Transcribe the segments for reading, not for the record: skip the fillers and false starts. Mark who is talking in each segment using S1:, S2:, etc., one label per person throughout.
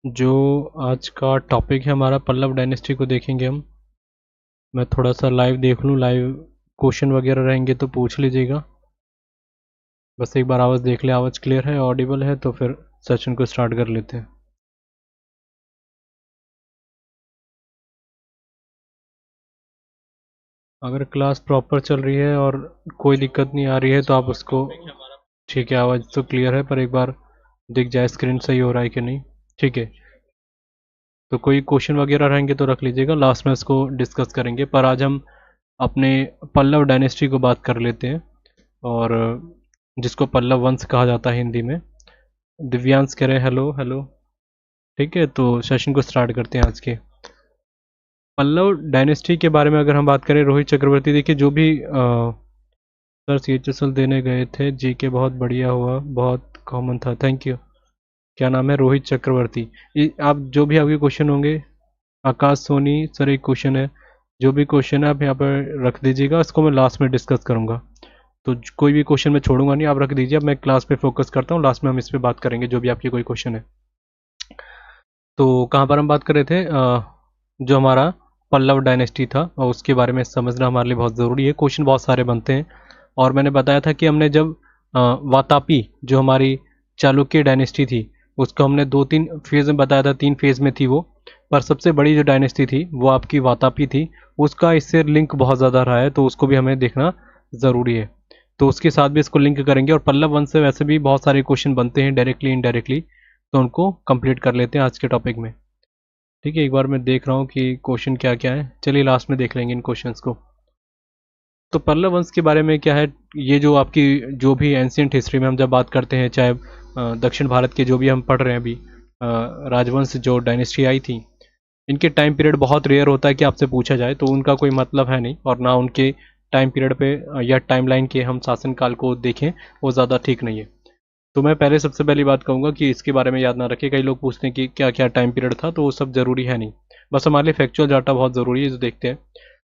S1: जो आज का टॉपिक है हमारा पल्लव डायनेस्टी को देखेंगे हम। मैं थोड़ा सा लाइव देख लूँ, लाइव क्वेश्चन वगैरह रहेंगे तो पूछ लीजिएगा। बस एक बार आवाज़ देख ले, आवाज़ क्लियर है, ऑडिबल है, तो फिर सेशन को स्टार्ट कर लेते हैं। अगर क्लास प्रॉपर चल रही है और कोई दिक्कत नहीं आ रही है तो आप उसको, ठीक है, आवाज़ तो क्लियर है, पर एक बार दिख जाए स्क्रीन सही हो रहा है कि नहीं। ठीक है, तो कोई क्वेश्चन वगैरह रहेंगे तो रख लीजिएगा, लास्ट में इसको डिस्कस करेंगे। पर आज हम अपने पल्लव डायनेस्टी को बात कर लेते हैं, और जिसको पल्लव वंश कहा जाता है हिंदी में। दिव्यांश कह रहे हेलो हेलो। ठीक है, तो सेशन को स्टार्ट करते हैं आज के। पल्लव डायनेस्टी के बारे में अगर हम बात करें, रोहित चक्रवर्ती, देखिए जो भी सर CHSL देने गए थे, GK बहुत बढ़िया हुआ, बहुत कॉमन था, थैंक यू। क्या नाम है? रोहित चक्रवर्ती। आप जो भी आपके क्वेश्चन होंगे, आकाश सोनी सर एक क्वेश्चन है, जो भी क्वेश्चन है आप यहाँ पर रख दीजिएगा, इसको मैं लास्ट में डिस्कस करूँगा। तो कोई भी क्वेश्चन मैं छोड़ूंगा नहीं, आप रख दीजिए, अब मैं क्लास पे फोकस करता हूँ, लास्ट में हम इस पर बात करेंगे जो भी आपकी कोई क्वेश्चन है। तो कहाँ पर हम बात कर रहे थे? जो हमारा पल्लव डायनेस्टी था और उसके बारे में समझना हमारे लिए बहुत ज़रूरी है, क्वेश्चन बहुत सारे बनते हैं। और मैंने बताया था कि हमने जब वातापी, जो हमारी चालुक्य डायनेस्टी थी, उसको हमने 2-3 फेज़ में बताया था, 3 फेज़ में थी वो। पर सबसे बड़ी जो डायनेस्टी थी वो आपकी वातापी थी, उसका इससे लिंक बहुत ज़्यादा रहा है, तो उसको भी हमें देखना ज़रूरी है। तो उसके साथ भी इसको लिंक करेंगे। और पल्लव वंश से वैसे भी बहुत सारे क्वेश्चन बनते हैं डायरेक्टली इनडायरेक्टली, तो उनको कंप्लीट कर लेते हैं आज के टॉपिक में। ठीक है, एक बार मैं देख रहा हूँ कि क्वेश्चन क्या क्या है, चलिए लास्ट में देख लेंगे इन क्वेश्चंस को। तो पल्लव वंश के बारे में क्या है, ये जो आपकी जो भी एंशियंट हिस्ट्री में हम जब बात करते हैं, चाहे दक्षिण भारत के जो भी हम पढ़ रहे हैं अभी, राजवंश जो डायनेस्टी आई थी, इनके टाइम पीरियड बहुत रेयर होता है कि आपसे पूछा जाए, तो उनका कोई मतलब है नहीं, और ना उनके टाइम पीरियड पे या टाइमलाइन के हम शासनकाल को देखें, वो ज़्यादा ठीक नहीं है। तो मैं पहले सबसे पहली बात कहूँगा कि इसके बारे में याद ना रखें। कई लोग पूछते हैं कि क्या क्या टाइम पीरियड था, तो वो सब ज़रूरी है नहीं, बस हमारे लिए फैक्चुअल डाटा बहुत ज़रूरी है, जो देखते हैं।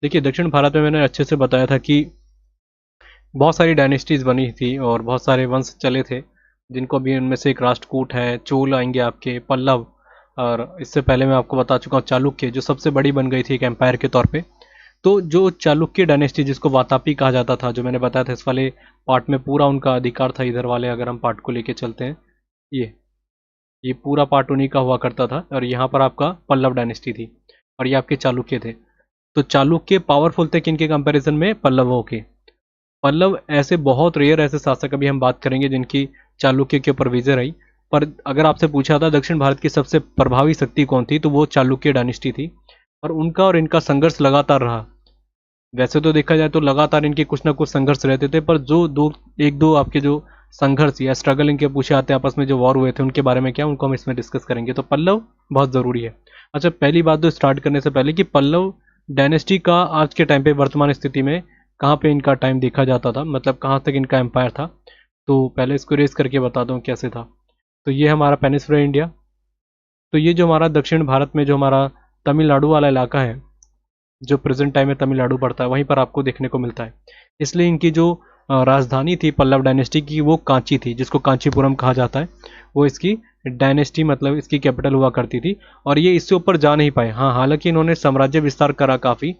S1: देखिए, दक्षिण भारत में मैंने अच्छे से बताया था कि बहुत सारी डायनेस्टीज़ बनी थी और बहुत सारे वंश चले थे, जिनको भी उनमें से एक राष्ट्रकूट है, चोल आएंगे आपके, पल्लव, और इससे पहले मैं आपको बता चुका हूँ चालुक्य, जो सबसे बड़ी बन गई थी एक एम्पायर के तौर पे। तो जो चालुक्य डायनेस्टी, जिसको वातापी कहा जाता था, जो मैंने बताया था, इस वाले पार्ट में पूरा उनका अधिकार था, इधर वाले अगर हम पार्ट को लेके चलते हैं, ये पूरा पार्ट उन्हीं का हुआ करता था, और यहाँ पर आपका पल्लव डायनेस्टी थी, और ये आपके चालुक्य थे। तो चालुक्य पावरफुल थे किनके कंपैरिजन में? पल्लवों के। पल्लव ऐसे बहुत रेयर ऐसे शासक अभी हम बात करेंगे जिनकी चालुक्य के ऊपर विजय रही। पर अगर आपसे पूछा था दक्षिण भारत की सबसे प्रभावी शक्ति कौन थी, तो वो चालुक्य डायनेस्टी थी, और उनका और इनका संघर्ष लगातार रहा। वैसे तो देखा जाए तो लगातार इनके कुछ ना कुछ संघर्ष रहते थे, पर जो दो एक दो आपके जो संघर्ष या स्ट्रगल इनके पूछे आते हैं, आपस में जो वॉर हुए थे, उनके बारे में क्या, उनको हम इसमें डिस्कस करेंगे। तो पल्लव बहुत ज़रूरी है। अच्छा, पहली बात तो स्टार्ट करने से पहले कि पल्लव डायनेस्टी का आज के टाइम पे वर्तमान स्थिति में कहाँ पे इनका टाइम देखा जाता था, मतलब कहाँ तक इनका एम्पायर था, तो पहले इसको रेस करके बता दूँ कैसे था। तो ये हमारा पेनिसुला इंडिया। तो ये जो हमारा दक्षिण भारत में जो हमारा तमिलनाडु वाला इलाका है, जो प्रेजेंट टाइम में तमिलनाडु पड़ता है, वहीं पर आपको देखने को मिलता है। इसलिए इनकी जो राजधानी थी पल्लव डायनेस्टी की, वो कांची थी, जिसको कांचीपुरम कहा जाता है, वो इसकी डायनेस्टी मतलब इसकी कैपिटल हुआ करती थी। और ये इससे ऊपर जा नहीं पाए। हाँ, हालांकि इन्होंने साम्राज्य विस्तार करा काफ़ी,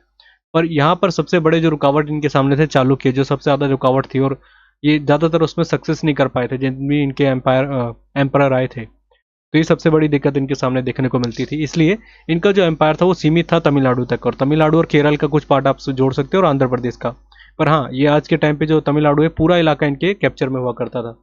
S1: पर यहाँ पर सबसे बड़े जो रुकावट इनके सामने थे चालुक्य, जो सबसे ज़्यादा रुकावट थी, और ये ज़्यादातर उसमें सक्सेस नहीं कर पाए थे, जिन भी इनके एम्पायर आए थे। तो ये सबसे बड़ी दिक्कत इनके सामने देखने को मिलती थी। इसलिए इनका जो एम्पायर था वो सीमित था तमिलनाडु तक, और तमिलनाडु और केरल का कुछ पार्ट आप जोड़ सकते हो, और आंध्र प्रदेश का। पर हाँ, ये आज के टाइम पे जो तमिलनाडु है, पूरा इलाका इनके कैप्चर में हुआ करता था,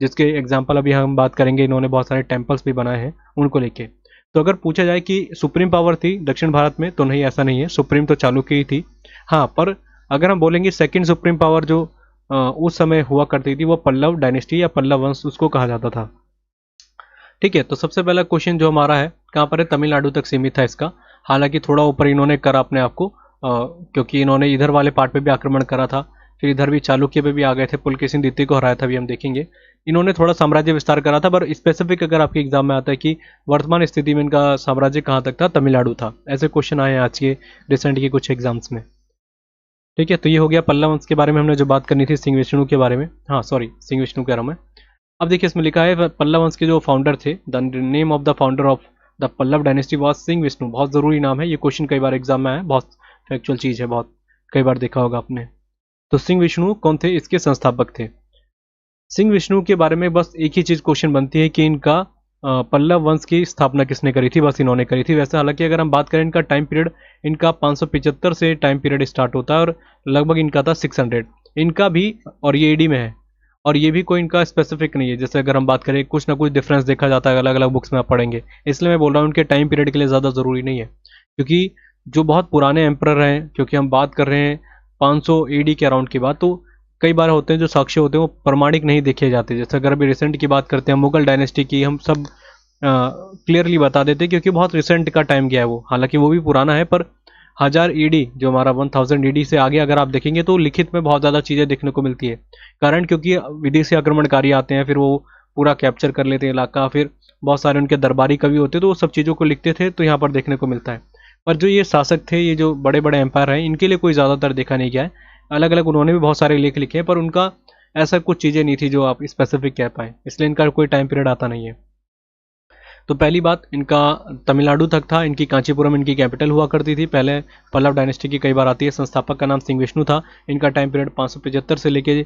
S1: जिसके एग्जाम्पल अभी हम बात करेंगे। इन्होंने बहुत सारे टेम्पल्स भी बनाए हैं उनको लेके। तो अगर पूछा जाए कि सुप्रीम पावर थी दक्षिण भारत में, तो नहीं, ऐसा नहीं है, सुप्रीम तो चालुक्य ही थी। हाँ, पर अगर हम बोलेंगे सेकेंड सुप्रीम पावर जो उस समय हुआ करती थी, वो पल्लव डायनेस्टी या पल्लव वंश उसको कहा जाता था। ठीक है, तो सबसे पहला क्वेश्चन जो हमारा है, कहाँ पर है? तमिलनाडु तक सीमित था इसका। हालांकि थोड़ा ऊपर इन्होंने करा अपने आप को, क्योंकि इन्होंने इधर वाले पार्ट पे भी आक्रमण करा था, फिर इधर भी चालुक्य पे भी आ गए थे, पुलकेशिन द्वितीय को हराया था, अभी हम देखेंगे। इन्होंने थोड़ा साम्राज्य विस्तार करा था, पर स्पेसिफिक अगर आपके एग्जाम में आता है कि वर्तमान स्थिति में इनका साम्राज्य कहाँ तक था, तमिलनाडु था, ऐसे क्वेश्चन आए हैं आज के रिसेंट के कुछ एग्जाम्स में। ठीक है, तो ये हो गया पल्लव वंश के बारे में हमने जो बात करनी थी, सिंह विष्णु के बारे में। हाँ सॉरी, सिंह विष्णु कह रहा हूँ मैं। अब देखिए, इसमें लिखा है पल्लव वंश के जो फाउंडर थे, the name of the founder of the Pallava dynasty was Simha Vishnu. बहुत ज़रूरी नाम है, ये क्वेश्चन कई बार एग्जाम में आया, बहुत फैक्चुअल चीज़ है, बहुत कई बार देखा होगा आपने। तो सिंह विष्णु कौन थे? इसके संस्थापक थे। सिंह विष्णु के बारे में बस एक ही चीज़ क्वेश्चन बनती है कि इनका पल्लव वंश की स्थापना किसने करी थी? बस इन्होंने करी थी। वैसे हालांकि अगर हम बात करें इनका टाइम पीरियड, इनका 575 से टाइम पीरियड स्टार्ट होता है और लगभग इनका था 600। इनका भी, और ये एडी में है, और ये भी कोई इनका स्पेसिफिक नहीं है। जैसे अगर हम बात करें कुछ ना कुछ डिफरेंस देखा जाता है, अलग अलग बुक्स में आप पढ़ेंगे, इसलिए मैं बोल रहा हूँ उनके टाइम पीरियड के लिए ज़्यादा ज़रूरी नहीं है, क्योंकि जो बहुत पुराने एम्परर हैं, क्योंकि हम बात कर रहे हैं 500 एडी के अराउंड की बात, तो कई बार होते हैं जो साक्ष्य होते हैं वो प्रमाणिक नहीं देखे जाते। जैसे अगर अभी रिसेंट की बात करते हैं, मुगल डायनेस्टी की, हम सब क्लियरली बता देते हैं क्योंकि बहुत रिसेंट का टाइम गया है वो, हालांकि वो भी पुराना है, पर 1000 ईडी जो हमारा 1000 ईडी से आगे अगर आप देखेंगे तो लिखित में बहुत ज़्यादा चीज़ें देखने को मिलती है। कारण क्योंकि विदेशी आक्रमणकारी आते हैं, फिर वो पूरा कैप्चर कर लेते हैं इलाका, फिर बहुत सारे उनके दरबारी कवि होते तो वो सब चीज़ों को लिखते थे, तो यहाँ पर देखने को मिलता है। पर जो ये शासक थे, ये जो बड़े बड़े एम्पायर हैं, इनके लिए कोई ज़्यादातर देखा नहीं गया है। अलग अलग उन्होंने भी बहुत सारे लेख लिखे हैं, पर उनका ऐसा कुछ चीज़ें नहीं थी जो आप स्पेसिफिक कह पाए, इसलिए इनका कोई टाइम पीरियड आता नहीं है। तो पहली बात, इनका तमिलनाडु तक था, इनकी कांचीपुरम इनकी कैपिटल हुआ करती थी पहले। पल्लव डायनेस्टी की कई बार आती है। संस्थापक का नाम सिंह विष्णु था। इनका टाइम पीरियड 575 से लेके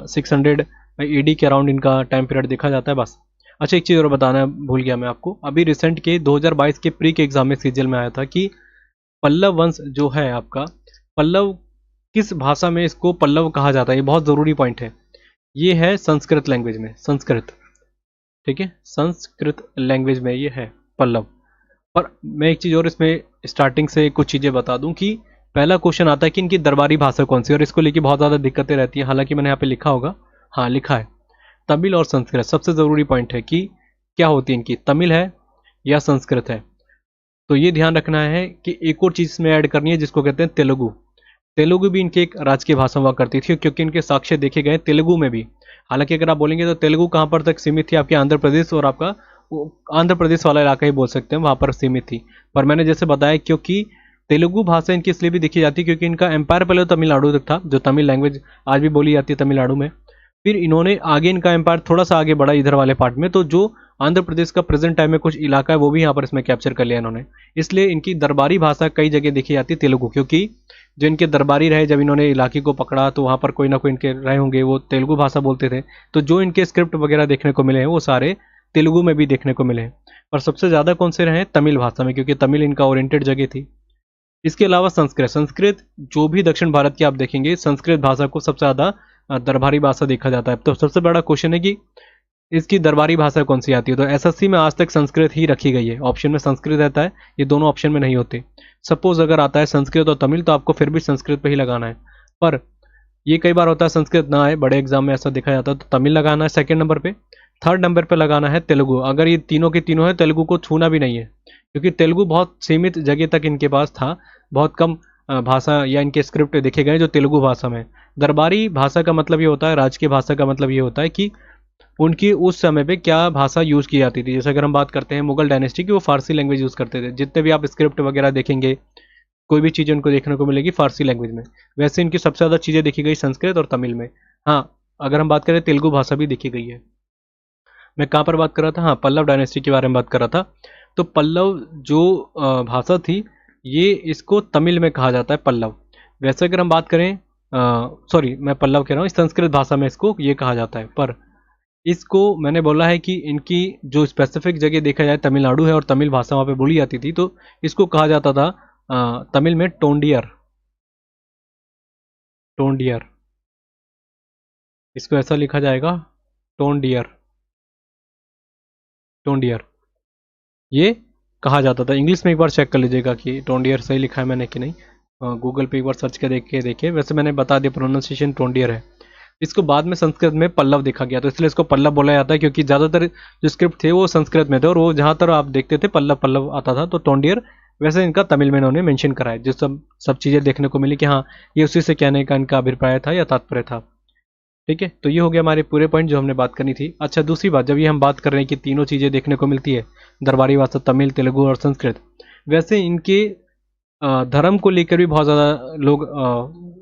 S1: 600 एडी के अराउंड इनका टाइम पीरियड देखा जाता है। बस अच्छा, एक चीज़ और बताना भूल गया मैं आपको, अभी रिसेंट के 2022 के प्री के एग्जाम में सीजीएल में आया था कि पल्लव वंश जो है आपका, पल्लव किस भाषा में इसको पल्लव कहा जाता है? ये बहुत ज़रूरी पॉइंट है। ये है संस्कृत लैंग्वेज में, संस्कृत, ठीक है, संस्कृत लैंग्वेज में ये है पल्लव। और मैं एक चीज़ और इसमें स्टार्टिंग से कुछ चीज़ें बता दूं कि पहला क्वेश्चन आता है कि इनकी दरबारी भाषा कौन सी, और इसको लेके बहुत ज़्यादा दिक्कतें रहती हैं। हालांकि मैंने यहाँ पे लिखा होगा, हाँ लिखा है, तमिल और संस्कृत। सबसे ज़रूरी पॉइंट है कि क्या होती है इनकी, तमिल है या संस्कृत है। तो ये ध्यान रखना है कि एक और चीज़ इसमें ऐड करनी है जिसको कहते हैं तेलुगु। तेलुगु भी इनकी एक राजकीय भाषा हुआ करती थी, क्योंकि इनके साक्ष्य देखे गए तेलुगु में भी। हालांकि अगर आप बोलेंगे तो तेलुगु कहाँ पर तक सीमित थी, आपके आंध्र प्रदेश और आपका आंध्र प्रदेश वाला इलाका ही बोल सकते हैं, वहाँ पर सीमित थी। पर मैंने जैसे बताया, क्योंकि तेलुगु भाषा इनकी इसलिए भी देखी जाती है क्योंकि इनका एम्पायर पहले तो तमिलनाडु तक था, जो तमिल लैंग्वेज आज भी बोली जाती है तमिलनाडु में। फिर इन्होंने आगे इनका एम्पायर थोड़ा सा आगे बढ़ा इधर वाले पार्ट में, तो जो आंध्र प्रदेश का प्रेजेंट टाइम में कुछ इलाका है वो भी यहाँ पर इसमें कैप्चर कर लिया इन्होंने। इसलिए इनकी दरबारी भाषा कई जगह देखी जाती है तेलुगु, क्योंकि जो इनके दरबारी रहे जब इन्होंने इलाके को पकड़ा तो वहाँ पर कोई ना कोई इनके रहे होंगे, वो तेलुगु भाषा बोलते थे। तो जो इनके स्क्रिप्ट वगैरह देखने को मिले हैं वो सारे तेलुगु में भी देखने को मिले हैं। पर सबसे ज़्यादा कौन से रहे? तमिल भाषा में, क्योंकि तमिल इनका ओरिएंटेड जगह थी। इसके अलावा संस्कृत, संस्कृत जो भी दक्षिण भारत की आप देखेंगे, संस्कृत भाषा को सबसे ज़्यादा दरबारी भाषा देखा जाता है। तो सबसे बड़ा क्वेश्चन है कि इसकी दरबारी भाषा कौन सी आती है। तो एसएससी में आज तक संस्कृत ही रखी गई है, ऑप्शन में संस्कृत रहता है, ये दोनों ऑप्शन में नहीं होते। सपोज अगर आता है संस्कृत और तमिल तो आपको फिर भी संस्कृत पे ही लगाना है। पर ये कई बार होता है संस्कृत ना आए, बड़े एग्जाम में ऐसा देखा जाता है, तो तमिल लगाना है सेकंड नंबर पे। थर्ड नंबर पे लगाना है तेलुगु। अगर ये तीनों के तीनों है, तेलुगु को छूना भी नहीं है, क्योंकि तेलुगु बहुत सीमित जगह तक इनके पास था, बहुत कम भाषा या इनके स्क्रिप्ट देखे गए जो तेलुगु भाषा में। दरबारी भाषा का मतलब ये होता है, राजकीय भाषा का मतलब ये होता है कि उनकी उस समय पे क्या भाषा यूज़ की जाती थी। जैसे अगर हम बात करते हैं मुगल डायनेस्टी की, वो फारसी लैंग्वेज यूज़ करते थे। जितने भी आप स्क्रिप्ट वगैरह देखेंगे, कोई भी चीज़ उनको देखने को मिलेगी फारसी लैंग्वेज में। वैसे इनकी सबसे ज़्यादा चीज़ें देखी गई संस्कृत और तमिल में। हाँ, अगर हम बात करें तेलुगु भाषा भी देखी गई है। मैं कहाँ पर बात कर रहा था? हाँ, पल्लव डायनेस्टी के बारे में बात कर रहा था। तो पल्लव जो भाषा थी, ये इसको तमिल में कहा जाता है पल्लव। वैसे अगर हम बात करें, सॉरी मैं पल्लव कह रहा हूँ, संस्कृत भाषा में इसको ये कहा जाता है। पर इसको मैंने बोला है कि इनकी जो स्पेसिफिक जगह देखा जाए तमिलनाडु है और तमिल भाषा वहाँ पे बोली जाती थी, तो इसको कहा जाता था तमिल में टोंडियर। टोंडियर, इसको ऐसा लिखा जाएगा, टोंडियर, टोंडियर ये कहा जाता था। इंग्लिश में एक बार चेक कर लीजिएगा कि टोंडियर सही लिखा है मैंने कि नहीं, गूगल पे एक बार सर्च कर के देखिए। वैसे मैंने बता दिया, प्रोनाउंसिएशन टोंडियर है। इसको बाद में संस्कृत में पल्लव देखा गया, तो इसलिए इसको पल्लव बोला जाता है, क्योंकि ज़्यादातर जो स्क्रिप्ट थे वो संस्कृत में थे और वो जहाँ तर आप देखते थे पल्लव पल्लव आता था। तो टोंडियर वैसे इनका तमिल में इन्होंने मेंशन करा है, जो सब चीज़ें देखने को मिली कि हाँ ये उसी से कहने का इनका अभिप्राय था या तात्पर्य था। ठीक है, तो ये हो गया हमारे पूरे पॉइंट जो हमने बात करनी थी। अच्छा, दूसरी बात, जब ये हम बात कर रहे हैं कि तीनों चीज़ें देखने को मिलती है, दरबारी भाषा तमिल, तेलुगु और संस्कृत, वैसे इनके धर्म को लेकर भी बहुत ज़्यादा लोग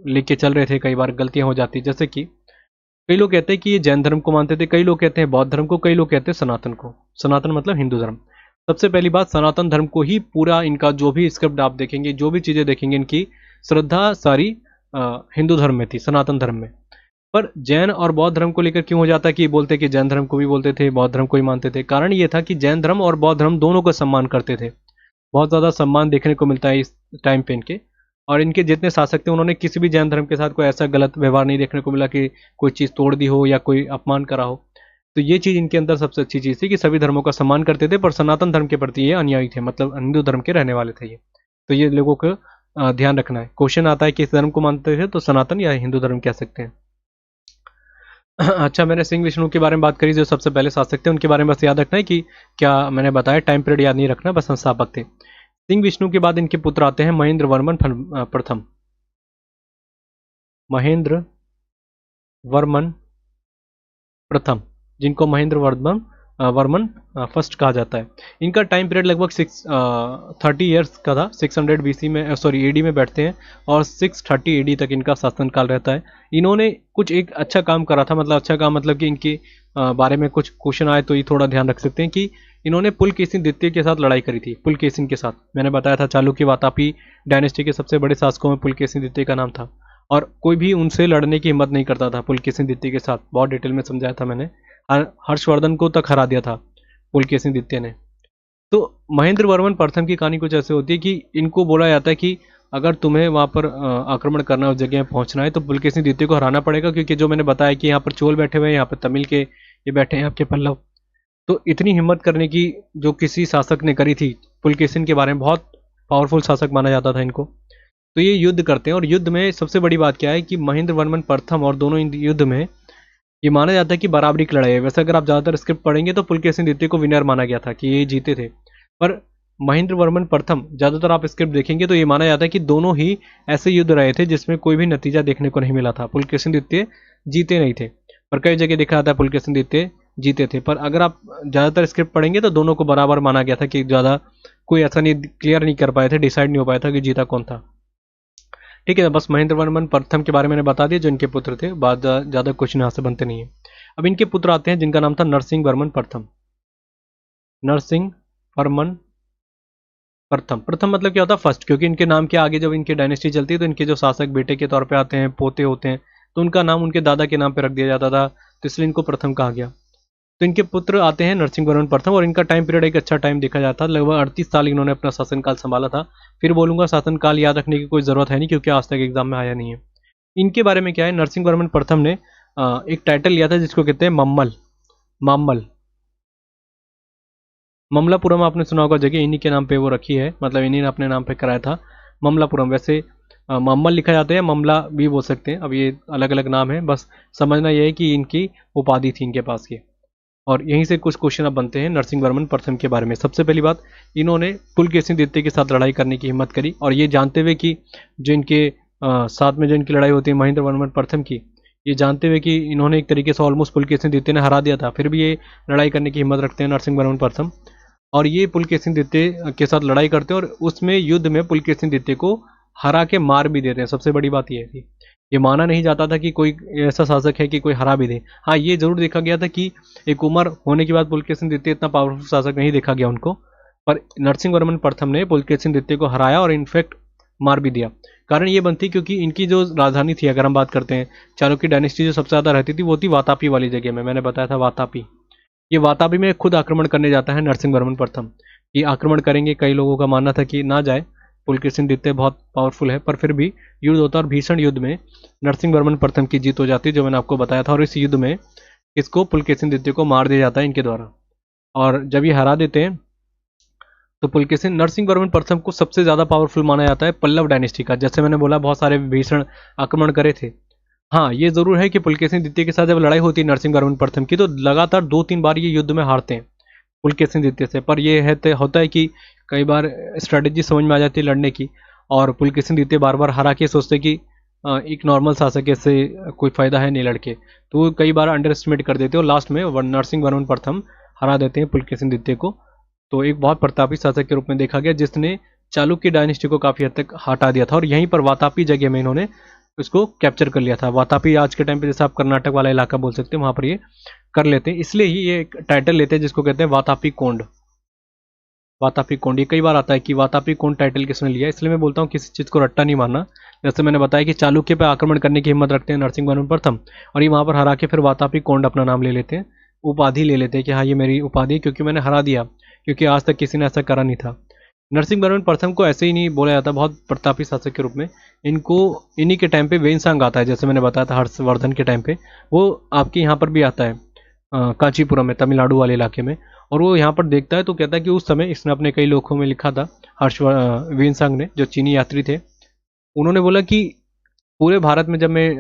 S1: लेके चल रहे थे। कई बार गलतियाँ हो जाती, जैसे कि कई लोग कहते हैं कि ये जैन धर्म को मानते थे, कई लोग कहते हैं बौद्ध धर्म को, कई लोग कहते हैं सनातन को। सनातन मतलब हिंदू धर्म। सबसे पहली बात, सनातन धर्म को ही पूरा इनका जो भी स्क्रिप्ट आप देखेंगे, जो भी चीज़ें देखेंगे, इनकी श्रद्धा सारी हिंदू धर्म में थी, सनातन धर्म में। पर जैन और बौद्ध धर्म को लेकर क्यों हो जाता है कि बोलते कि जैन धर्म को भी बोलते थे, बौद्ध धर्म को ही मानते थे? कारण ये था कि जैन धर्म और बौद्ध धर्म दोनों का सम्मान करते थे। बहुत ज़्यादा सम्मान देखने को मिलता है इस टाइम पे इनके। और इनके जितने शासक थे, उन्होंने किसी भी जैन धर्म के साथ कोई ऐसा गलत व्यवहार नहीं देखने को मिला कि कोई चीज़ तोड़ दी हो या कोई अपमान करा हो। तो ये चीज़ इनके अंदर सबसे अच्छी चीज़ थी कि सभी धर्मों का सम्मान करते थे, पर सनातन धर्म के प्रति ये अनुयायी थे, मतलब हिंदू धर्म के रहने वाले थे ये। तो ये लोगों को ध्यान रखना है। क्वेश्चन आता है कि इस धर्म को मानते थे तो सनातन या हिंदू धर्म कह सकते हैं। अच्छा, मैंने सिंह विष्णु के बारे में बात करी, जो सबसे पहले शासक थे। उनके बारे में बस याद रखना है कि क्या मैंने बताया, टाइम पीरियड याद नहीं रखना, बस संस्थापक थे। सिंह विष्णु के बाद इनके पुत्र आते हैं महेंद्र वर्मन प्रथम। महेंद्र वर्मन प्रथम, जिनको महेंद्र वर्मन फर्स्ट कहा जाता है। इनका टाइम पीरियड लगभग 30 ईयर्स का था। 600 BC में, सॉरी एडी में बैठते हैं, और 630 एडी तक इनका शासनकाल रहता है। इन्होंने कुछ एक अच्छा काम करा था, मतलब अच्छा काम मतलब कि इनके बारे में कुछ क्वेश्चन आए तो ये थोड़ा ध्यान रख सकते हैं कि इन्होंने पुलकेशिन द्वितीय के साथ लड़ाई करी थी। पुलकेशिन के साथ मैंने बताया था, चालुक्य वातापी डायनेस्टी के सबसे बड़े शासकों में पुलकेशिन द्वितीय का नाम था, और कोई भी उनसे लड़ने की हिम्मत नहीं करता था पुलकेशिन द्वितीय के साथ। बहुत डिटेल में समझाया था मैंने। हर्षवर्धन को तक हरा दिया था पुलकेशिन द्वितीय ने। तो महेंद्र वर्मन प्रथम की कहानी कुछ ऐसे होती है कि इनको बोला जाता है कि अगर तुम्हें वहाँ पर आक्रमण करना, उस जगह में पहुँचना है, तो पुलकेशिन द्वितीय को हराना पड़ेगा, क्योंकि जो मैंने बताया कि यहाँ पर चोल बैठे हुए हैं, यहाँ पर तमिल के ये बैठे हैं, आपके पल्लव। तो इतनी हिम्मत करने की जो किसी शासक ने करी थी पुलकेशिन के बारे में, बहुत पावरफुल शासक माना जाता था इनको। तो ये युद्ध करते हैं, और युद्ध में सबसे बड़ी बात क्या है कि महेंद्र वर्मन प्रथम और दोनों युद्ध में ये माना जाता है कि बराबरी की लड़ाई है। वैसे अगर आप ज़्यादातर स्क्रिप्ट पढ़ेंगे तो पुलकेशिन द्वितीय को विनर माना गया था कि ये जीते थे, पर महेंद्र वर्मन प्रथम ज़्यादातर आप स्क्रिप्ट देखेंगे तो ये माना जाता है कि दोनों ही ऐसे युद्ध रहे थे जिसमें कोई भी नतीजा देखने को नहीं मिला था। पुलकेशिन द्वितीय जीते नहीं थे, पर कई जगह देखा जाता है पुलकेशिन द्वितीय जीते थे। पर अगर आप ज़्यादातर स्क्रिप्ट पढ़ेंगे तो दोनों को बराबर माना गया था कि ज़्यादा कोई ऐसा नहीं क्लियर नहीं कर पाए थे, डिसाइड नहीं हो पाया था कि जीता कौन था। ठीक है, बस महेंद्र वर्मन प्रथम के बारे में मैंने बता दिया, जो इनके पुत्र थे। बाद ज़्यादा क्वेश्चन यहाँ से बनते नहीं है। अब इनके पुत्र आते हैं जिनका नाम था नरसिंह वर्मन प्रथम। नरसिंह वर्मन प्रथम, प्रथम मतलब क्या होता है? फर्स्ट, क्योंकि इनके नाम के आगे जब इनकी डायनेस्टी चलती है तो इनके जो शासक बेटे के तौर पे आते हैं, पोते होते हैं, तो उनका नाम उनके दादा के नाम पे रख दिया जाता था, तो इसलिए इनको प्रथम कहा गया। तो इनके पुत्र आते हैं नरसिंह वर्मन प्रथम, और इनका टाइम पीरियड एक अच्छा टाइम देखा जाता है। लगभग 38 साल इन्होंने अपना शासनकाल संभाला था। फिर बोलूंगा शासनकाल याद रखने की कोई ज़रूरत है नहीं, क्योंकि आज तक एग्जाम में आया नहीं है। इनके बारे में क्या है, नरसिंह वर्मन प्रथम ने एक टाइटल लिया था जिसको कहते हैं मम्मल। मामल, ममलापुरम आपने सुना होगा जगह, इन्हीं के नाम पे वो रखी है, मतलब इन्हीं ने अपने नाम पे कराया था ममलापुरम। वैसे मम्मल लिखा जाता है, ममला भी बोल सकते हैं, अब ये अलग अलग नाम है, बस समझना ये है कि इनकी उपाधि थी इनके पास ये। और यहीं से कुछ क्वेश्चन अब बनते हैं नरसिंह वर्मन प्रथम के बारे में। सबसे पहली बात, इन्होंने पुलकेशिन द्वितीय के साथ लड़ाई करने की हिम्मत करी, और ये जानते हुए कि जो इनके साथ में जो इनकी लड़ाई होती है महेंद्र वर्मन प्रथम की, ये जानते हुए कि इन्होंने एक तरीके से ऑलमोस्ट पुलकेशिन द्वितीय ने हरा दिया था, फिर भी ये लड़ाई करने की हिम्मत रखते हैं नरसिंह वर्मन प्रथम, और ये पुलकेशिन द्वितीय के साथ लड़ाई करते हैं, और उसमें युद्ध में पुलकेशिन द्वितीय को हरा के मार भी देते हैं। सबसे बड़ी बात यह थी, ये माना नहीं जाता था कि कोई ऐसा शासक है कि कोई हरा भी दे। हाँ, ये जरूर देखा गया था कि एक उम्र होने के बाद पुलकेशिन द्वितीय इतना पावरफुल शासक नहीं देखा गया उनको, पर नरसिंह वर्मन प्रथम ने पुलकेशिन द्वितीय को हराया और इनफैक्ट मार भी दिया। कारण ये बनती क्योंकि इनकी जो राजधानी थी, अगर हम बात करते हैं चालुक्य डायनेस्टी जो सबसे ज़्यादा रहती थी, वो थी वातापी वाली जगह में। मैंने बताया था वातापी, ये वातापी में खुद आक्रमण करने जाता है नरसिंह वर्मन प्रथम। ये आक्रमण करेंगे, कई लोगों का मानना था कि ना जाए, पुलकेशिन द्वितीय बहुत पावरफुल है, पर फिर भी युद्ध होता है, और भीषण युद्ध में नरसिंह वर्मन प्रथम की जीत हो जाती है, जो मैंने आपको बताया था। और इस युद्ध में इसको पुलकेशिन द्वितीय को मार दिया जाता है इनके द्वारा, और जब ये हरा देते हैं तो पुलकेशिन नरसिंह वर्मन प्रथम को सबसे ज़्यादा पावरफुल माना जाता है पल्लव डायनेस्टी का। जैसे मैंने बोला, बहुत सारे भीषण आक्रमण करे थे। हाँ, ये जरूर है कि पुलकेशिन द्वितीय के साथ जब लड़ाई होती है नरसिंह वर्मन प्रथम की, तो लगातार 2-3 बार ये युद्ध में हारते हैं पुलकेशिन द्वितीय से। पर ये है होता है कि कई बार स्ट्रैटेजी समझ में आ जाती है लड़ने की, और पुलकेशिन द्वितीय बार बार हरा के सोचते कि एक नॉर्मल शासक से कोई फायदा है नहीं लड़के, तो वो कई बार अंडर एस्टिमेट कर देते हैं, और लास्ट में नरसिंह वर्मन प्रथम हरा देते हैं पुलकेशिन द्वितीय को। तो एक बहुत प्रतापी शासक के रूप में देखा गया, जिसने चालुक्य डायनेस्टी को काफ़ी हद तक हटा दिया था, और यहीं पर वातापी जगह में इन्होंने उसको कैप्चर कर लिया था। वातापी आज के टाइम पे जैसे आप कर्नाटक वाला इलाका बोल सकते हैं, वहाँ पर ये कर लेते हैं, इसलिए ही ये एक टाइटल लेते हैं जिसको कहते हैं वातापी कोंड। वातापी कोंड, ये कई बार आता है कि वातापी कोंड टाइटल किसने लिया, इसलिए मैं बोलता हूँ किसी चीज़ को रट्टा नहीं मारना। जैसे मैंने बताया कि चालुक्य पे आक्रमण करने की हिम्मत रखते हैं नरसिंहवर्मन प्रथम, और ये वहाँ पर हरा के फिर वातापी कोंड अपना नाम ले लेते हैं, उपाधि ले लेते हैं कि हाँ ये मेरी उपाधि है क्योंकि मैंने हरा दिया, क्योंकि आज तक किसी ने ऐसा करा नहीं था। नरसिंहवर्मन प्रथम को ऐसे ही नहीं बोला जाता, बहुत प्रतापी शासक के रूप में इनको इन्हीं के टाइम पे वेनसांग आता है, जैसे मैंने बताया था हर्षवर्धन के टाइम पे, वो आपके यहाँ पर भी आता है कांचीपुरम में, तमिलनाडु वाले इलाके में। और वो यहाँ पर देखता है तो कहता है कि उस समय इसने अपने कई लेखों में लिखा था, वेनसांग ने, जो चीनी यात्री थे, उन्होंने बोला कि पूरे भारत में जब मैं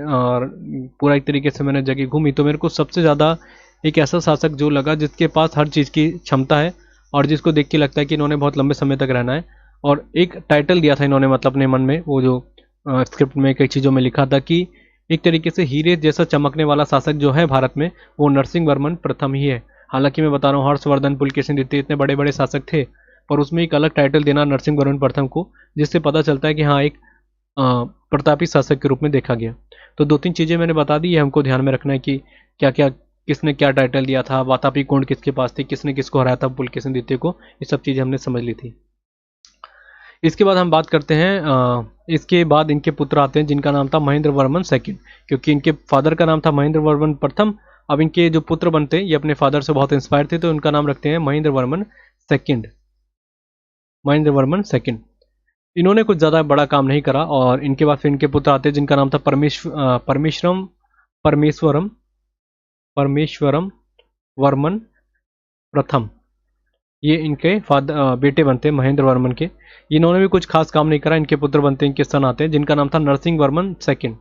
S1: पूरा एक तरीके से मैंने जगह घूमी तो मेरे को सबसे ज़्यादा एक ऐसा शासक जो लगा जिसके पास हर चीज़ की क्षमता है और जिसको देख के लगता है कि इन्होंने बहुत लंबे समय तक रहना है। और एक टाइटल दिया था इन्होंने, मतलब अपने मन में, वो जो स्क्रिप्ट में कई चीज़ों में लिखा था कि एक तरीके से हीरे जैसा चमकने वाला शासक जो है भारत में वो नरसिंहवर्मन प्रथम ही है। हालांकि मैं बता रहा हूँ हर्षवर्धन, पुलकेशिन द्वितीय इतने बड़े बड़े शासक थे, पर उसमें एक अलग टाइटल देना नरसिंहवर्मन प्रथम को, जिससे पता चलता है कि हाँ एक प्रतापी शासक के रूप में देखा गया। तो दो तीन चीज़ें मैंने बता दी है, हमको ध्यान में रखना है कि क्या क्या किसने क्या टाइटल दिया था, वातापी कोंड किसके पास थी, किसने किसको हराया था पुलकेशिन द्वितीय को, ये सब चीज़ें हमने समझ ली थी। इसके बाद हम बात करते हैं, इसके बाद इनके पुत्र आते हैं जिनका नाम था महेंद्र वर्मन सेकंड, क्योंकि इनके फादर का नाम था महेंद्र वर्मन प्रथम। अब इनके जो पुत्र बनते हैं ये अपने फादर से बहुत इंस्पायर थे, तो इनका नाम रखते हैं महेंद्र वर्मन सेकंड। महेंद्र वर्मन सेकंड, इन्होंने कुछ ज़्यादा बड़ा काम नहीं करा, और इनके बाद फिर इनके पुत्र आते हैं जिनका नाम था परमेश्वरम वर्मन प्रथम। ये इनके बेटे बनते हैं महेंद्र वर्मन के। इन्होंने भी कुछ खास काम नहीं करा, इनके पुत्र बनते हैं, इनके सन आते हैं जिनका नाम था नरसिंह वर्मन सेकंड।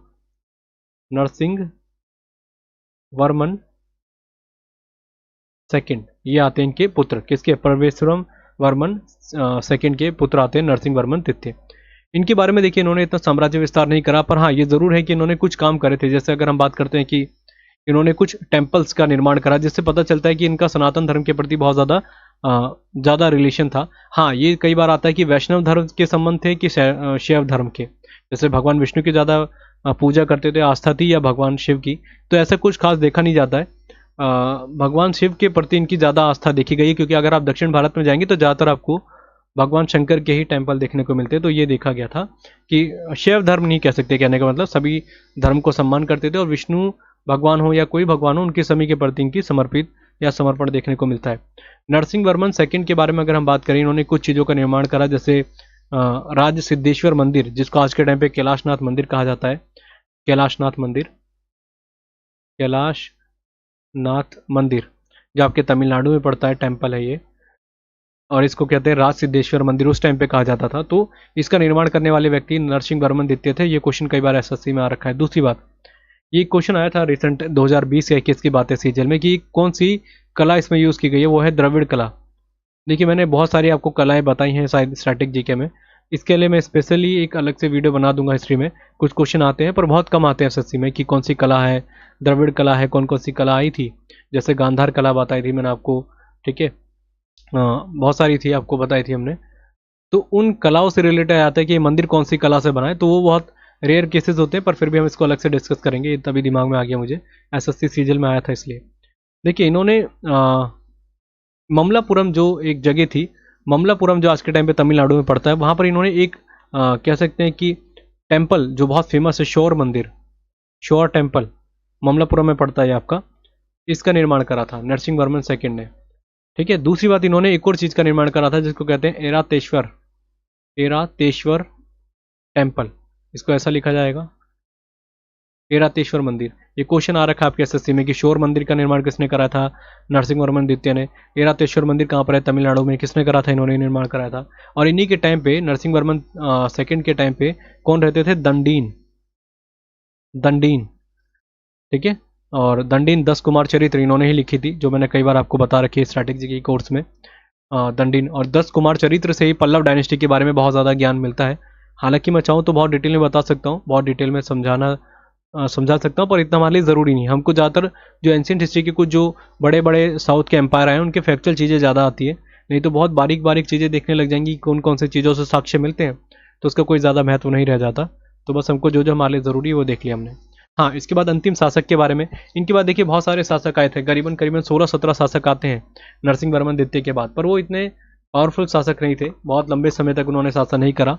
S1: नरसिंह वर्मन सेकंड, ये आते हैं इनके पुत्र, किसके, परमेश्वरम वर्मन सेकंड के पुत्र आते हैं नरसिंह वर्मन तृतीय। इनके बारे में देखिए इन्होंने इतना साम्राज्य विस्तार नहीं करा, पर हाँ ये जरूर है कि इन्होंने कुछ काम करे थे। जैसे अगर हम बात करते हैं कि इन्होंने कुछ टेम्पल्स का निर्माण करा, जिससे पता चलता है कि इनका सनातन धर्म के प्रति बहुत ज़्यादा रिलेशन था। हाँ ये कई बार आता है कि वैष्णव धर्म के संबंध थे कि शैव धर्म के, जैसे भगवान विष्णु की ज़्यादा पूजा करते थे, आस्था थी, या भगवान शिव की, तो ऐसा कुछ खास देखा नहीं जाता है। भगवान शिव के प्रति इनकी ज़्यादा आस्था देखी गई है, क्योंकि अगर आप दक्षिण भारत में जाएंगे तो ज़्यादातर आपको भगवान शंकर के ही टेम्पल देखने को मिलते हैं। तो ये देखा गया था कि शैव धर्म नहीं कह सकते, कहने का मतलब सभी धर्म को सम्मान करते थे, और विष्णु भगवान हो या कोई भगवान हो उनके सभी के प्रति इनकी समर्पित या समर्पण देखने को मिलता है। नरसिंह वर्मन सेकंड के बारे में अगर हम बात करें, इन्होंने कुछ चीज़ों का निर्माण करा, जैसे राज सिद्धेश्वर मंदिर, जिसको आज के टाइम पे कैलाशनाथ मंदिर कहा जाता है। कैलाशनाथ मंदिर, कैलाशनाथ मंदिर जो आपके तमिलनाडु में पड़ता है, टेम्पल है ये, और इसको कहते हैं राज सिद्धेश्वर मंदिर, उस टाइम पे कहा जाता था। तो इसका निर्माण करने वाले व्यक्ति नरसिंह वर्मन द्वितीय थे। ये क्वेश्चन कई बार एसएससी में आ रखा है। दूसरी बात, ये क्वेश्चन आया था रिसेंट 2020 या 21 की बात है सीजल में, कि कौन सी कला इसमें यूज़ की गई है, वो है द्रविड़ कला। देखिए मैंने बहुत सारी आपको कलाएं बताई हैं शायद स्टैटिक जीके में, इसके लिए मैं स्पेशली एक अलग से वीडियो बना दूंगा। हिस्ट्री में कुछ क्वेश्चन आते हैं पर बहुत कम आते हैं एसएससी में, कि कौन सी कला है, द्रविड़ कला है, कौन कौन सी कला आई थी। जैसे गांधार कला बताई थी मैंने आपको, ठीक है, बहुत सारी थी आपको बताई थी हमने। तो उन कलाओं से रिलेटेड आता है कि ये मंदिर कौन सी कला से बना है, तो वो बहुत रेयर केसेस होते हैं, पर फिर भी हम इसको अलग से डिस्कस करेंगे। ये तभी दिमाग में आ गया मुझे, एसएससी सीजल में आया था इसलिए। देखिए इन्होंने ममलापुरम जो एक जगह थी, ममलापुरम जो आज के टाइम पे तमिलनाडु में पड़ता है, वहाँ पर इन्होंने एक कह सकते हैं कि टेम्पल जो बहुत फेमस है, शोर मंदिर, शोर टेम्पल, ममलापुरम में पड़ता है आपका, इसका निर्माण करा था नरसिंह वर्मन सेकंड ने। ठीक है, दूसरी बात, इन्होंने एक और चीज़ का निर्माण करा था जिसको कहते हैं एरातेश्वर टेम्पल, इसको ऐसा लिखा जाएगा, एरातेश्वर मंदिर। ये क्वेश्चन आ रखा है आपके एसएससी में कि शोर मंदिर का निर्माण किसने करा था, नरसिंह वर्मन द्वितीय ने। एरातेश्वर मंदिर कहाँ पर है, तमिलनाडु में, किसने करा था, इन्होंने निर्माण कराया था। और इन्हीं के टाइम पे, नरसिंह वर्मन सेकंड के टाइम पे कौन रहते थे, दंडीन, ठीक है। और दंडीन 10 कुमार चरित्र इन्होंने ही लिखी थी, जो मैंने कई बार आपको बता रखी है स्ट्रैटेजी की कोर्स में। दंडीन और 10 कुमार चरित्र से ही पल्लव डायनेस्टी के बारे में बहुत ज़्यादा ज्ञान मिलता है। हालांकि मैं चाहूँ तो बहुत डिटेल में बता सकता हूँ, बहुत डिटेल में समझा सकता हूँ, पर इतना हमारे लिए ज़रूरी नहीं। हमको ज़्यादातर जो एंशिएंट हिस्ट्री के कुछ जो बड़े बड़े साउथ के एम्पायर आए हैं उनके फैक्चुअल चीज़ें ज़्यादा आती है, नहीं तो बहुत बारीक बारीक चीज़ें देखने लग जाएंगी, कौन कौन सी चीज़ों से साक्ष्य मिलते हैं, तो उसका कोई ज़्यादा महत्व नहीं रह जाता। तो बस हमको जो जो हमारे लिए ज़रूरी है वो देख लिया हमने। हाँ, इसके बाद अंतिम शासक के बारे में, इनके बाद देखिए बहुत सारे शासक आए थे, करीबन 16-17 शासक आते हैं नरसिंह वर्मन द्वितीय के बाद, पर वो इतने पावरफुल शासक नहीं थे, बहुत लंबे समय तक उन्होंने शासन नहीं करा,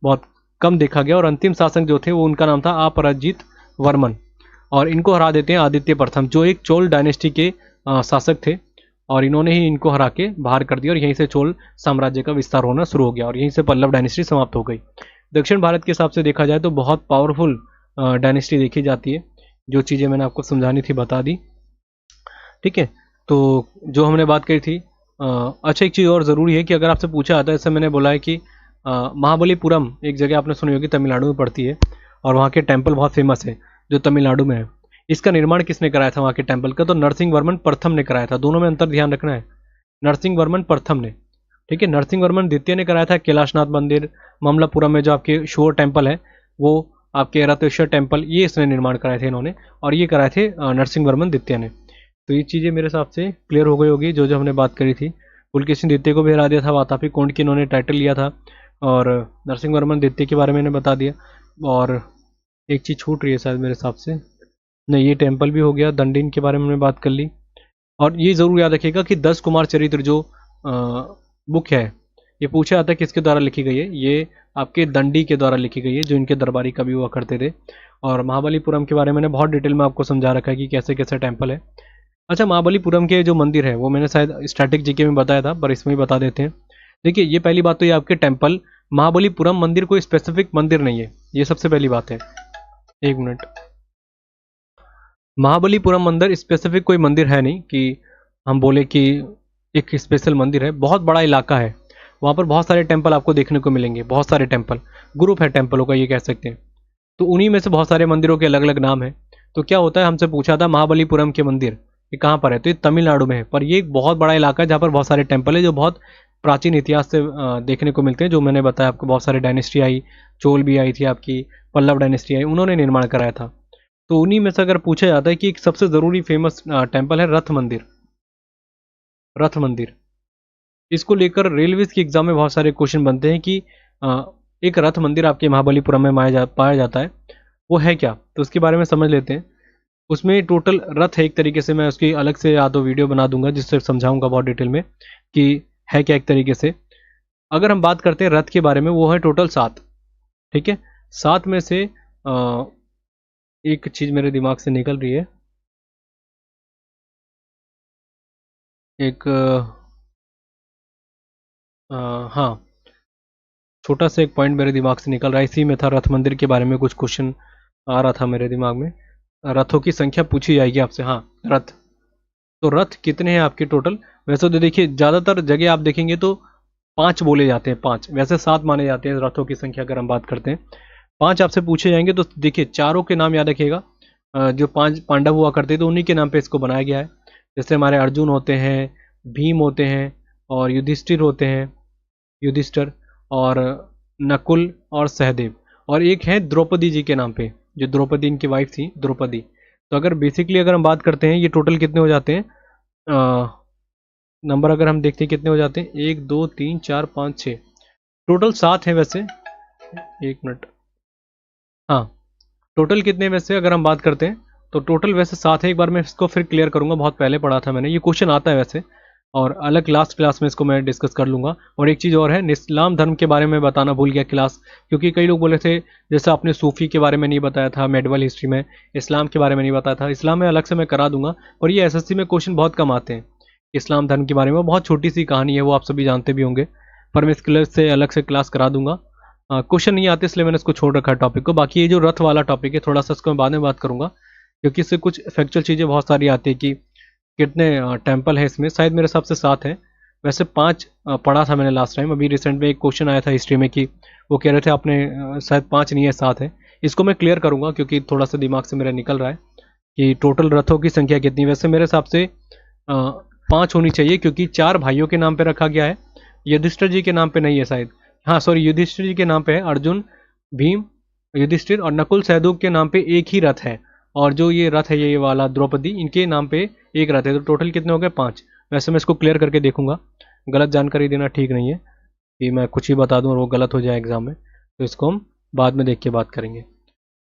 S1: बहुत कम देखा गया। और अंतिम शासक जो थे वो उनका नाम था अपराजित वर्मन, और इनको हरा देते हैं आदित्य प्रथम, जो एक चोल डायनेस्टी के शासक थे, और इन्होंने ही इनको हरा के बाहर कर दिया, और यहीं से चोल साम्राज्य का विस्तार होना शुरू हो गया, और यहीं से पल्लव डायनेस्टी समाप्त हो गई। दक्षिण भारत के हिसाब से देखा जाए तो बहुत पावरफुल डायनेस्टी देखी जाती है। जो चीज़ें मैंने आपको समझानी थी बता दी, ठीक है। तो जो हमने बात करी थी, अच्छा एक चीज़ और ज़रूरी है कि अगर आपसे पूछा जाता है, जैसे मैंने बोला है कि महाबलीपुरम एक जगह आपने सुनी होगी, तमिलनाडु में पड़ती है, और वहाँ के टेम्पल बहुत फेमस है जो तमिलनाडु में है। इसका निर्माण किसने कराया था वहाँ के टेम्पल का? तो नरसिंह वर्मन प्रथम ने कराया था। दोनों में अंतर ध्यान रखना है, नरसिंह वर्मन प्रथम ने, ठीक है। नरसिंह वर्मन द्वितीय ने कराया था कैलाशनाथ मंदिर, ममलापुरम में जो आपके शोर टेम्पल है, वो आपके रतेश्वर टेम्पल, ये इसने निर्माण कराए थे इन्होंने, और ये कराए थे नरसिंह वर्मन द्वितीय ने। तो ये चीज़ें मेरे हिसाब से क्लियर हो गई होगी जो जो हमने बात करी थी। पुलकेशिन द्वितीय को भी हरा दिया था, वातापी कोंड की इन्होंने टाइटल लिया था, और नरसिंह वर्मन द्वितीय के बारे में बता दिया। और एक चीज़ छूट रही है शायद मेरे हिसाब से, नहीं, ये टेम्पल भी हो गया, दंडिन के बारे में हमने बात कर ली। और ये ज़रूर याद रखिएगा कि 10 कुमार चरित्र जो बुक है, ये पूछा जाता है किसके द्वारा लिखी गई है, ये आपके दंडी के द्वारा लिखी गई है, जो इनके दरबारी कवि हुआ करते थे। और महाबलीपुरम के बारे में मैंने बहुत डिटेल में आपको समझा रखा है कि कैसे कैसे टेम्पल है। अच्छा, महाबलीपुरम के जो मंदिर है वो मैंने शायद स्टैटिक जीके में बताया था, पर इसमें भी बता देते हैं। देखिए, ये पहली बात तो ये आपके टेम्पल, महाबलीपुरम मंदिर कोई स्पेसिफिक मंदिर नहीं है, ये सबसे पहली बात है। एक मिनट, महाबलीपुरम मंदिर स्पेसिफिक कोई मंदिर है नहीं कि हम बोले कि एक स्पेशल मंदिर है, बहुत बड़ा इलाका है, वहाँ पर बहुत सारे टेम्पल आपको देखने को मिलेंगे, बहुत सारे टेम्पल, ग्रुप है टेम्पलों का ये कह सकते हैं। तो उन्हीं में से बहुत सारे मंदिरों के अलग अलग नाम है। तो क्या होता है, हमसे पूछा था महाबलीपुरम के मंदिर ये कहाँ पर है, तो ये तमिलनाडु में है, पर ये एक बहुत बड़ा इलाका है जहाँ पर बहुत सारे टेम्पल है, जो बहुत प्राचीन इतिहास से देखने को मिलते हैं। जो मैंने बताया आपको, बहुत सारे डायनेस्टी आई, चोल भी आई थी आपकी, पल्लव डायनेस्टी आई, उन्होंने निर्माण कराया था। तो उन्हीं में से अगर पूछा जाता है कि एक सबसे ज़रूरी फेमस टेम्पल है रथ मंदिर, रथ मंदिर, इसको लेकर रेलवेज के एग्जाम में बहुत सारे क्वेश्चन बनते हैं कि एक रथ मंदिर आपके महाबलीपुरम में पाया जाता है, वो है क्या, तो उसके बारे में समझ लेते हैं। उसमें टोटल रथ है एक तरीके से, मैं उसकी अलग से या तो वीडियो बना दूंगा जिससे समझाऊंगा बहुत डिटेल में कि है क्या एक तरीके से। अगर हम बात करते हैं रथ के बारे में, वो है टोटल 7, ठीक है। 7 में से एक चीज़ मेरे दिमाग से निकल रही है, एक हाँ, छोटा सा एक पॉइंट मेरे दिमाग से निकल रहा है, इसी में था, रथ मंदिर के बारे में कुछ क्वेश्चन आ रहा था मेरे दिमाग में। रथों की संख्या पूछी जाएगी आपसे, हाँ, रथ, तो रथ कितने हैं आपके टोटल? वैसे तो देखिए ज़्यादातर जगह आप देखेंगे तो 5 बोले जाते हैं, 5, वैसे 7 माने जाते हैं रथों की संख्या अगर हम बात करते हैं। 5 आपसे पूछे जाएंगे तो देखिए, चारों के नाम याद रखिएगा, जो 5 पांडव हुआ करते थे उन्हीं के नाम पे इसको बनाया गया है। जैसे हमारे अर्जुन होते हैं, भीम होते हैं, और युधिष्ठिर होते हैं, युधिष्ठिर, और नकुल और सहदेव, और एक है द्रौपदी जी के नाम पे, जो द्रौपदी इनकी वाइफ थी, द्रौपदी। तो अगर बेसिकली अगर हम बात करते हैं, ये टोटल कितने हो जाते हैं, नंबर अगर हम देखते हैं कितने हो जाते हैं, 1 2 3 4 5 6, टोटल 7 है वैसे। एक मिनट, हाँ, टोटल कितने वैसे अगर हम बात करते हैं तो टोटल वैसे 7 है। एक बार मैं इसको फिर क्लियर करूंगा, बहुत पहले पढ़ा था मैंने, ये क्वेश्चन आता है वैसे, और अलग लास्ट क्लास में इसको मैं डिस्कस कर लूंगा। और एक चीज़ और है, इस्लाम धर्म के बारे में बताना भूल गया क्लास, क्योंकि कई लोग बोले थे जैसे आपने सूफी के बारे में नहीं बताया था, मेडिवल हिस्ट्री में इस्लाम के बारे में नहीं बताया था। इस्लाम में अलग से मैं करा दूंगा, और ये एसएससी में क्वेश्चन बहुत कम आते हैं इस्लाम धर्म के बारे में, बहुत छोटी सी कहानी है, वो आप सभी जानते भी होंगे, पर मैं इसके से अलग से क्लास करा दूंगा। क्वेश्चन नहीं आते इसलिए मैंने इसको छोड़ रखा है टॉपिक को। बाकी ये जो रथ वाला टॉपिक है, थोड़ा सा इसको मैं बाद में बात करूंगा, क्योंकि इससे कुछ फैक्चुअल चीज़ें बहुत सारी आती है कि कितने टेम्पल है इसमें। शायद मेरे हिसाब से 7 है, वैसे 5 पढ़ा था मैंने लास्ट टाइम। अभी रिसेंट में एक क्वेश्चन आया था हिस्ट्री में कि वो कह रहे थे आपने शायद 5 नहीं है 7 है। इसको मैं क्लियर करूंगा क्योंकि थोड़ा सा दिमाग से मेरा निकल रहा है कि टोटल रथों की संख्या कितनी। वैसे मेरे हिसाब से 5 होनी चाहिए, क्योंकि 4 भाइयों के नाम पे रखा गया है, युधिष्ठिर जी के नाम पे नहीं है शायद, हाँ सॉरी, युधिष्ठिर जी के नाम पे है, अर्जुन, भीम, युधिष्ठिर और नकुल सहदेव के नाम पे एक ही रथ है, और जो ये रथ है ये वाला द्रौपदी, इनके नाम पे एक रथ है। तो टोटल कितने हो गए? 5। वैसे मैं इसको क्लियर करके देखूंगा, गलत जानकारी देना ठीक नहीं है कि मैं कुछ ही बता दूं और वो गलत हो जाए एग्जाम में, तो इसको हम बाद में देख के बात करेंगे।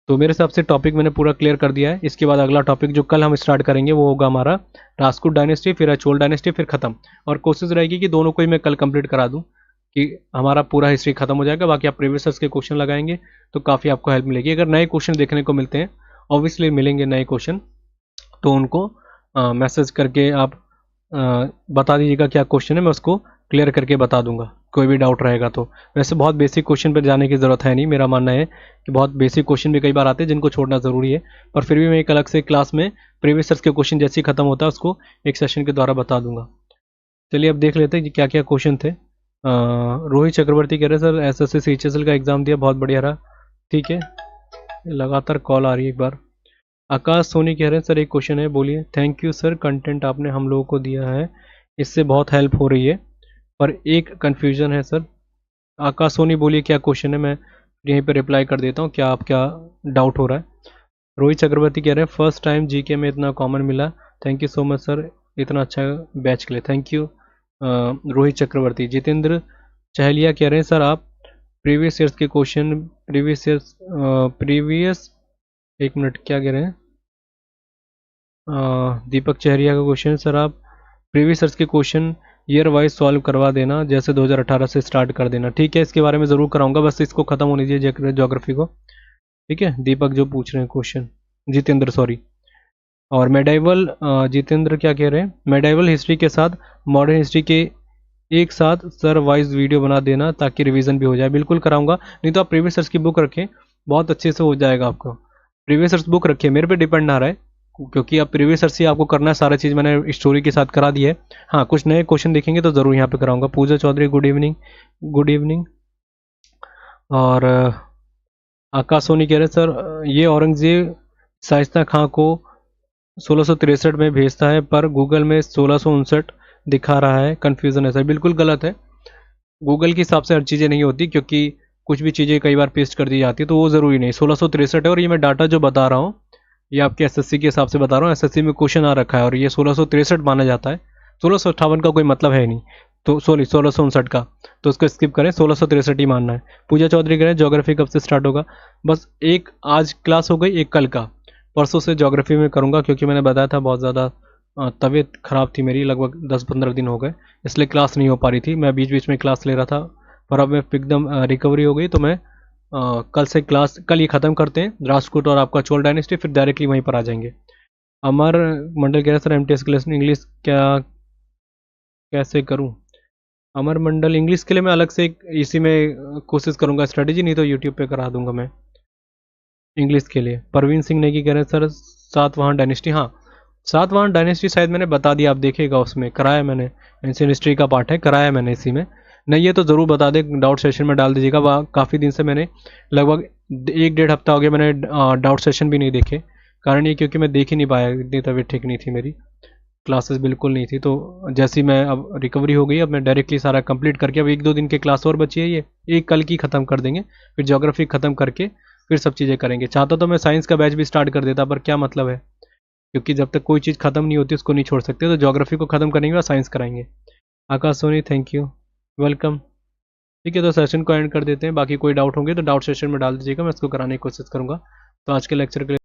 S1: तो मेरे हिसाब से टॉपिक मैंने पूरा क्लियर कर दिया है। इसके बाद अगला टॉपिक जो कल हम स्टार्ट करेंगे वो होगा हमारा राजपूत डायनेस्टी, फिर चोल डायनेस्टी, फिर खत्म। और कोशिश रहेगी कि दोनों को ही मैं कल कंप्लीट करा दूं कि हमारा पूरा हिस्ट्री खत्म हो जाएगा। बाकी आप प्रीवियस के क्वेश्चन लगाएंगे तो काफ़ी आपको हेल्प मिलेगी। अगर नए क्वेश्चन देखने को मिलते हैं, ऑब्वियसली मिलेंगे नए क्वेश्चन, तो उनको मैसेज करके आप बता दीजिएगा क्या क्वेश्चन है, मैं उसको क्लियर करके बता दूंगा कोई भी डाउट रहेगा तो। वैसे बहुत बेसिक क्वेश्चन पर जाने की ज़रूरत है नहीं, मेरा मानना है कि बहुत बेसिक क्वेश्चन भी कई बार आते हैं जिनको छोड़ना ज़रूरी है, पर फिर भी मैं एक अलग से क्लास में प्रीवियस के क्वेश्चन जैसे ही खत्म होता है उसको एक सेशन के द्वारा बता दूंगा। चलिए अब देख लेते हैं कि क्या क्या क्वेश्चन थे। रोहित चक्रवर्ती कह रहे हैं सर एसएससी सीएचएसएल का एग्ज़ाम दिया, बहुत बढ़िया रहा। ठीक है, लगातार कॉल आ रही है एक बार। आकाश सोनी कह रहे हैं सर एक क्वेश्चन है, बोलिए। थैंक यू सर, कंटेंट आपने हम लोगों को दिया है, इससे बहुत हेल्प हो रही है, पर एक कन्फ्यूज़न है सर। आकाश सोनी बोलिए क्या क्वेश्चन है, मैं यहीं पे रिप्लाई कर देता हूँ क्या आप क्या डाउट हो रहा है। रोहित चक्रवर्ती कह रहे हैं फर्स्ट टाइम जीके में इतना कॉमन मिला, thank you so much sir इतना अच्छा बैच के लिए, थैंक यू रोहित चक्रवर्ती। जितेंद्र चहलिया कह रहे हैं सर आप प्रीवियस ईयर्स के क्वेश्चन, प्रीवियस एक मिनट क्या कह रहे हैं, दीपक चहरिया का क्वेश्चन, सर आप प्रीवियस ईयर्स के क्वेश्चन ईयर वाइज सॉल्व करवा देना, जैसे 2018 से स्टार्ट कर देना। ठीक है, इसके बारे में ज़रूर कराऊंगा, बस इसको ख़त्म होने दीजिए ज्योग्राफी को। ठीक है, दीपक जो पूछ रहे हैं क्वेश्चन, जितेंद्र सॉरी। और मेडाइवल जितेंद्र क्या कह रहे हैं, मेडाइवल हिस्ट्री के साथ मॉडर्न हिस्ट्री के एक साथ सर वाइज वीडियो बना देना ताकि रिवीजन भी हो जाए। बिल्कुल कराऊंगा, नहीं तो आप प्रीवियस ईयर्स की बुक रखें, बहुत अच्छे से हो जाएगा आपको। प्रीवियस ईयर्स बुक रखिए, मेरे पे डिपेंड ना रहे, क्योंकि अब प्रीवियस ईयर से आपको करना है, सारा चीज़ मैंने स्टोरी के साथ करा दी है। हाँ, कुछ नए क्वेश्चन देखेंगे तो ज़रूर यहाँ पे कराऊंगा। Pooja Chaudhary good evening, good evening. और आकाश सोनी कह रहे हैं सर ये औरंगजेब शाइस्ता खां को 1663 में भेजता है पर गूगल में 1659 दिखा रहा है, कन्फ्यूज़न है सर। बिल्कुल गलत है, गूगल के हिसाब से हर चीज़ें नहीं होती, क्योंकि कुछ भी चीज़ें कई बार पेस्ट कर दी जाती है, तो वो ज़रूरी नहीं 1663 है। और ये मैं डाटा जो बता रहा हूँ ये आपके एसएससी के हिसाब से बता रहा हूँ, एसएससी में क्वेश्चन आ रखा है और ये 1663 माना जाता है, 1658 का कोई मतलब है नहीं, तो सॉरी 1659 का, तो उसको स्किप करें, 1663 ही मानना है। पूजा चौधरी कह रहे हैं ज्योग्राफी कब से स्टार्ट होगा, बस एक आज क्लास हो गई, एक कल का, परसों से ज्योग्राफी में करूँगा, क्योंकि मैंने बताया था बहुत ज़्यादा तबीयत ख़राब थी मेरी, लगभग 10-15 दिन हो गए, इसलिए क्लास नहीं हो पा रही थी। मैं बीच बीच में क्लास ले रहा था, पर अब मैं एकदम रिकवरी हो गई, तो मैं कल से क्लास, कल ये ख़त्म करते हैं राजकोट और आपका चोल डायनेस्टी, फिर डायरेक्टली वहीं पर आ जाएंगे। अमर मंडल कह रहे सर एमटीएस क्लास इंग्लिश क्या कैसे करूं। अमर मंडल इंग्लिश के लिए मैं अलग से इसी में कोशिश करूंगा स्ट्रेटेजी, नहीं तो यूट्यूब पे करा दूंगा मैं इंग्लिश के लिए। परवीन सिंह नेगी कह रहे हैं सर सातवाहन डायनेस्टी, हाँ सातवाहन डायनेस्टी शायद मैंने बता दिया, आप देखिएगा उसमें कराया मैंने, एंशियंट हिस्ट्री का पार्ट है, कराया मैंने इसी में। नहीं है तो ज़रूर बता दें, डाउट सेशन में डाल दीजिएगा। काफ़ी दिन से मैंने लगभग 1-1.5 हफ्ता हो गया मैंने डाउट सेशन भी नहीं देखे, कारण ये क्योंकि मैं देख ही नहीं पाया, इतनी तबीयत ठीक नहीं थी मेरी, क्लासेस बिल्कुल नहीं थी। तो जैसे ही मैं अब रिकवरी हो गई, अब मैं डायरेक्टली सारा कंप्लीट करके, अब 1-2 दिन के क्लास और बची है, ये एक कल की ख़त्म कर देंगे, फिर ज्योग्राफी ख़त्म करके फिर सब चीज़ें करेंगे। चाहता तो मैं साइंस का बैच भी स्टार्ट कर देता, पर क्या मतलब है, क्योंकि जब तक कोई चीज़ खत्म नहीं होती उसको नहीं छोड़ सकते, तो ज्योग्राफी को खत्म करेंगे और साइंस कराएंगे। आकाश सोनी थैंक यू, वेलकम। ठीक है, तो सेशन को एंड कर देते हैं, बाकी कोई डाउट होंगे तो डाउट सेशन में डाल दीजिएगा, मैं इसको कराने की कोशिश करूँगा। तो आज के लेक्चर के लिए